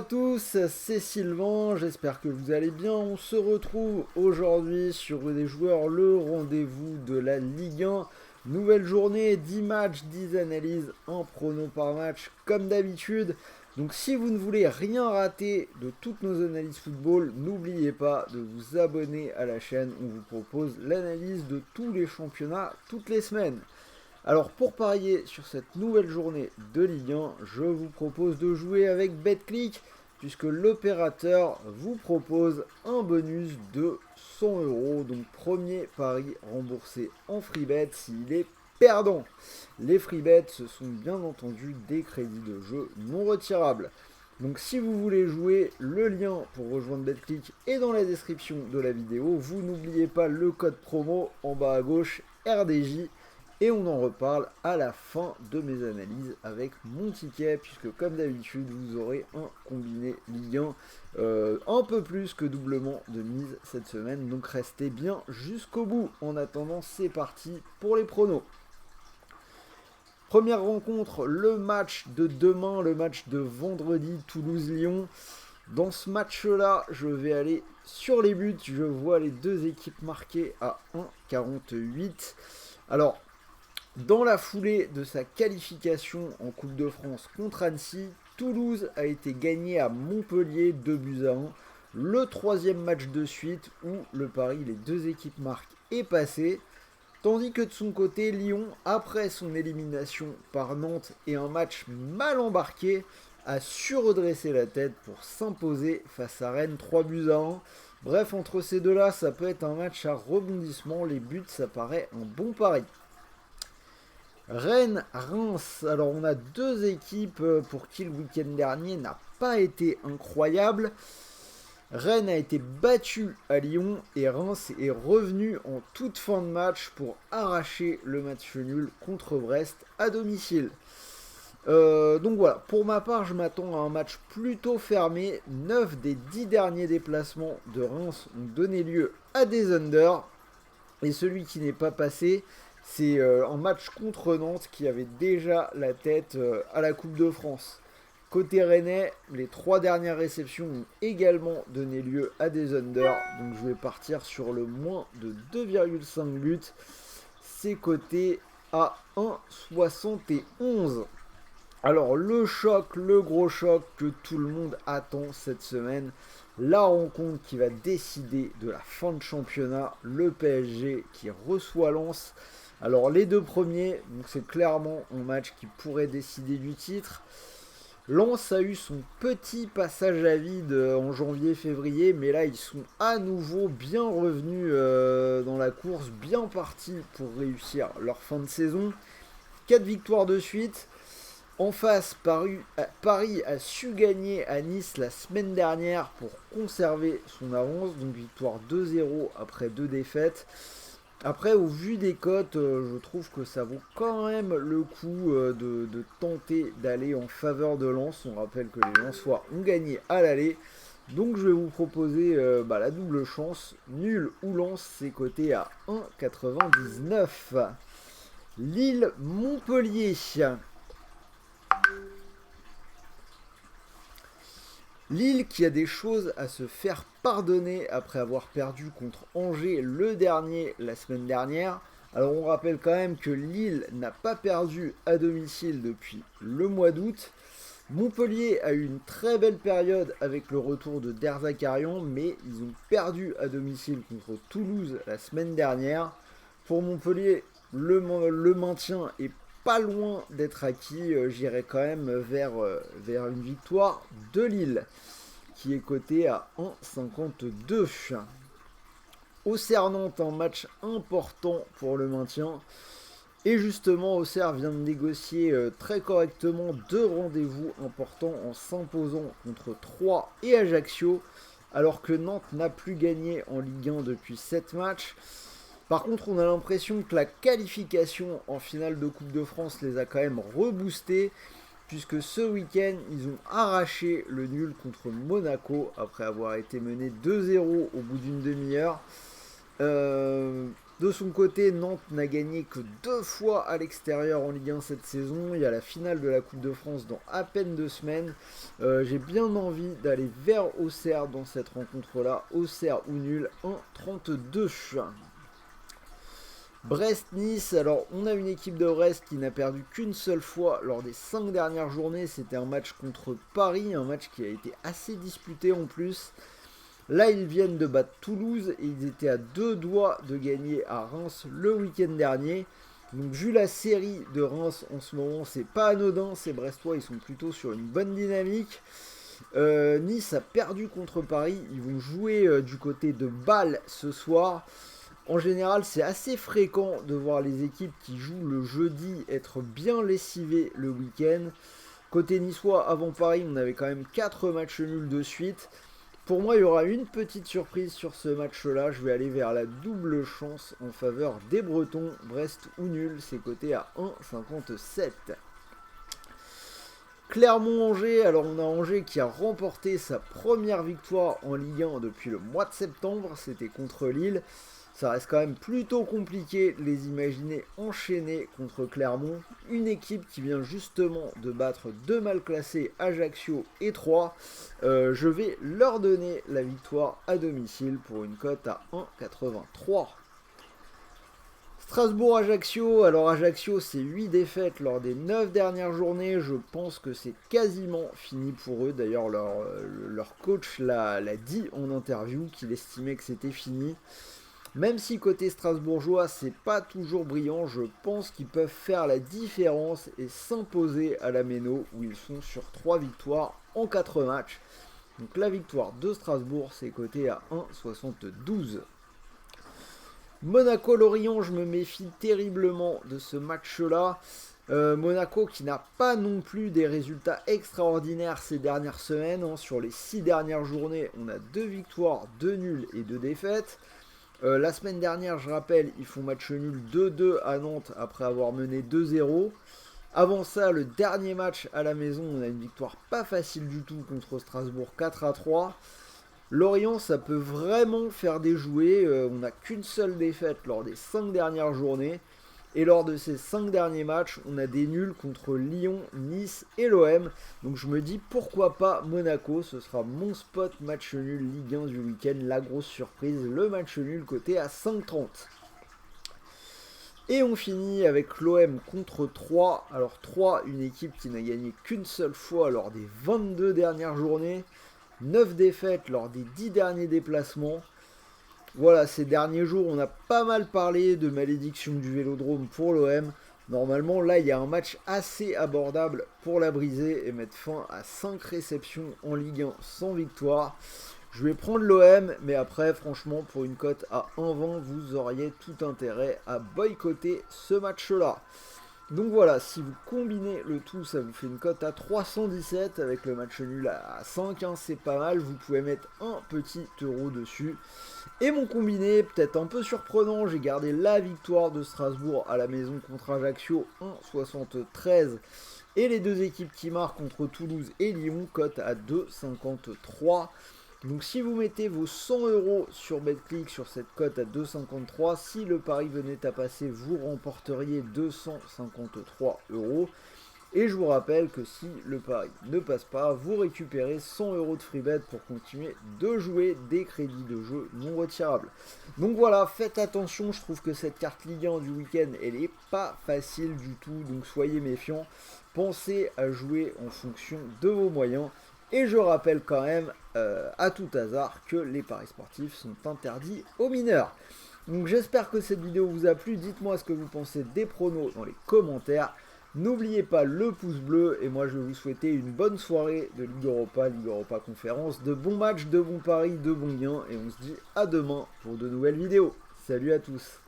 à tous, c'est Sylvain, j'espère que vous allez bien. On se retrouve aujourd'hui sur des joueurs, le rendez-vous de la Ligue 1. Nouvelle journée, 10 matchs, 10 analyses, un prono par match comme d'habitude. Donc si vous ne voulez rien rater de toutes nos analyses football, n'oubliez pas de vous abonner à la chaîne. On vous propose l'analyse de tous les championnats toutes les semaines. Alors pour parier sur cette nouvelle journée de Ligue 1, je vous propose de jouer avec BetClick puisque l'opérateur vous propose un bonus de 100 euros. Donc premier pari remboursé en freebet s'il est perdant. Les freebets, ce sont bien entendu des crédits de jeu non retirables. Donc si vous voulez jouer, le lien pour rejoindre BetClick est dans la description de la vidéo. Vous n'oubliez pas le code promo en bas à gauche RDJ. Et on en reparle à la fin de mes analyses avec mon ticket, puisque comme d'habitude, vous aurez un combiné Ligue 1 un peu plus que doublement de mise cette semaine. Donc restez bien jusqu'au bout. En attendant, c'est parti pour les pronos. Première rencontre, le match de demain, le match de vendredi, Toulouse-Lyon. Dans ce match-là, je vais aller sur les buts. Je vois les deux équipes marquées à 1,48. Alors, dans la foulée de sa qualification en Coupe de France contre Annecy, Toulouse a été gagné à Montpellier 2-1. Le troisième match de suite où le pari les deux équipes marquent est passé. Tandis que de son côté, Lyon, après son élimination par Nantes et un match mal embarqué, a su redresser la tête pour s'imposer face à Rennes 3-1. Bref, entre ces deux-là, ça peut être un match à rebondissement. Les buts, ça paraît un bon pari. Rennes-Reims, alors on a deux équipes pour qui le week-end dernier n'a pas été incroyable. Rennes a été battu à Lyon et Reims est revenu en toute fin de match pour arracher le match nul contre Brest à domicile. Donc voilà, pour ma part, je m'attends à un match plutôt fermé. 9 des 10 derniers déplacements de Reims ont donné lieu à des unders. Et celui qui n'est pas passé, c'est un match contre Nantes qui avait déjà la tête à la Coupe de France. Côté Rennais, les 3 dernières réceptions ont également donné lieu à des unders. Donc je vais partir sur le moins de 2,5 buts. C'est coté à 1,71. Alors le choc, le gros choc que tout le monde attend cette semaine, la rencontre qui va décider de la fin de championnat, le PSG qui reçoit Lens. Alors les deux premiers, donc c'est clairement un match qui pourrait décider du titre. Lens a eu son petit passage à vide en janvier-février, mais là ils sont à nouveau bien revenus dans la course, bien partis pour réussir leur fin de saison. 4 victoires de suite. En face, Paris a su gagner à Nice la semaine dernière pour conserver son avance, donc victoire 2-0 après 2 défaites. Après, au vu des cotes, je trouve que ça vaut quand même le coup de tenter d'aller en faveur de Lens. On rappelle que les Lensois ont gagné à l'aller. Donc je vais vous proposer la double chance. Nul ou Lens, c'est coté à 1,99. Lille-Montpellier. Lille qui a des choses à se faire pardonner après avoir perdu contre Angers le dernier la semaine dernière. Alors on rappelle quand même que Lille n'a pas perdu à domicile depuis le mois d'août. Montpellier a eu une très belle période avec le retour de Derzakarian, mais ils ont perdu à domicile contre Toulouse la semaine dernière. Pour Montpellier, le maintien est pas loin d'être acquis. J'irai quand même vers une victoire de Lille qui est coté à 1,52. Auxerre-Nantes, un match important pour le maintien. Et justement, Auxerre vient de négocier très correctement 2 rendez-vous importants en s'imposant contre Troyes et Ajaccio, alors que Nantes n'a plus gagné en Ligue 1 depuis 7 matchs. Par contre, on a l'impression que la qualification en finale de Coupe de France les a quand même reboostés, puisque ce week-end, ils ont arraché le nul contre Monaco après avoir été menés 2-0 au bout d'une demi-heure. De son côté, Nantes n'a gagné que 2 fois à l'extérieur en Ligue 1 cette saison. Il y a la finale de la Coupe de France dans à peine 2 semaines. J'ai bien envie d'aller vers Auxerre dans cette rencontre-là. Auxerre ou nul, 1,32. Brest-Nice, alors on a une équipe de Brest qui n'a perdu qu'une seule fois lors des 5 dernières journées. C'était un match contre Paris, un match qui a été assez disputé en plus. Là, ils viennent de battre Toulouse et ils étaient à 2 doigts de gagner à Reims le week-end dernier. Donc, vu la série de Reims en ce moment, c'est pas anodin. Ces Brestois, ils sont plutôt sur une bonne dynamique. Nice a perdu contre Paris. Ils vont jouer du côté de Bâle ce soir. En général, c'est assez fréquent de voir les équipes qui jouent le jeudi être bien lessivées le week-end. Côté niçois, avant Paris, on avait quand même 4 matchs nuls de suite. Pour moi, il y aura une petite surprise sur ce match-là. Je vais aller vers la double chance en faveur des Bretons. Brest ou nul, c'est coté à 1,57. Clermont-Angers, alors on a Angers qui a remporté sa première victoire en Ligue 1 depuis le mois de septembre. C'était contre Lille. Ça reste quand même plutôt compliqué de les imaginer enchaînés contre Clermont. Une équipe qui vient justement de battre 2 mal classés, Ajaccio et Troyes. Je vais leur donner la victoire à domicile pour une cote à 1,83. Strasbourg-Ajaccio, alors Ajaccio c'est 8 défaites lors des 9 dernières journées. Je pense que c'est quasiment fini pour eux. D'ailleurs leur coach l'a dit en interview qu'il estimait que c'était fini. Même si côté strasbourgeois, c'est pas toujours brillant, je pense qu'ils peuvent faire la différence et s'imposer à la Méno où ils sont sur 3 victoires en 4 matchs. Donc la victoire de Strasbourg, c'est coté à 1,72. Monaco-Lorient, je me méfie terriblement de ce match-là. Monaco qui n'a pas non plus des résultats extraordinaires ces dernières semaines. Sur les 6 dernières journées, on a 2 victoires, 2 nuls et 2 défaites. La semaine dernière, je rappelle, ils font match nul 2-2 à Nantes après avoir mené 2-0. Avant ça, le dernier match à la maison, on a une victoire pas facile du tout contre Strasbourg 4-3. Lorient, ça peut vraiment faire déjouer. On n'a qu'une seule défaite lors des 5 dernières journées. Et lors de ces 5 derniers matchs, on a des nuls contre Lyon, Nice et l'OM. Donc je me dis pourquoi pas Monaco, ce sera mon spot match nul Ligue 1 du week-end. La grosse surprise, le match nul coté à 5,30. Et on finit avec l'OM contre Troyes. Alors Troyes, une équipe qui n'a gagné qu'une seule fois lors des 22 dernières journées. 9 défaites lors des 10 derniers déplacements. Voilà, ces derniers jours, on a pas mal parlé de malédiction du Vélodrome pour l'OM. Normalement, là, il y a un match assez abordable pour la briser et mettre fin à 5 réceptions en Ligue 1 sans victoire. Je vais prendre l'OM, mais après, franchement, pour une cote à 1,20, vous auriez tout intérêt à boycotter ce match-là. Donc voilà, si vous combinez le tout, ça vous fait une cote à 317 avec le match nul à 5, hein, c'est pas mal, vous pouvez mettre un petit euro dessus. Et mon combiné, peut-être un peu surprenant, j'ai gardé la victoire de Strasbourg à la maison contre Ajaccio 1,73 et les deux équipes qui marquent contre Toulouse et Lyon, cote à 2,53. Donc si vous mettez vos 100 euros sur BetClick sur cette cote à 2,53, si le pari venait à passer, vous remporteriez 253 euros. Et je vous rappelle que si le pari ne passe pas, vous récupérez 100 euros de free bet pour continuer de jouer des crédits de jeu non retirables. Donc voilà, faites attention, je trouve que cette carte Ligue 1 du week-end, elle est pas facile du tout, donc soyez méfiants. Pensez à jouer en fonction de vos moyens. Et je rappelle quand même, à tout hasard, que les paris sportifs sont interdits aux mineurs. Donc j'espère que cette vidéo vous a plu. Dites-moi ce que vous pensez des pronos dans les commentaires. N'oubliez pas le pouce bleu. Et moi je vais vous souhaiter une bonne soirée de Ligue Europa Conférence. De bons matchs, de bons paris, de bons gains. Et on se dit à demain pour de nouvelles vidéos. Salut à tous.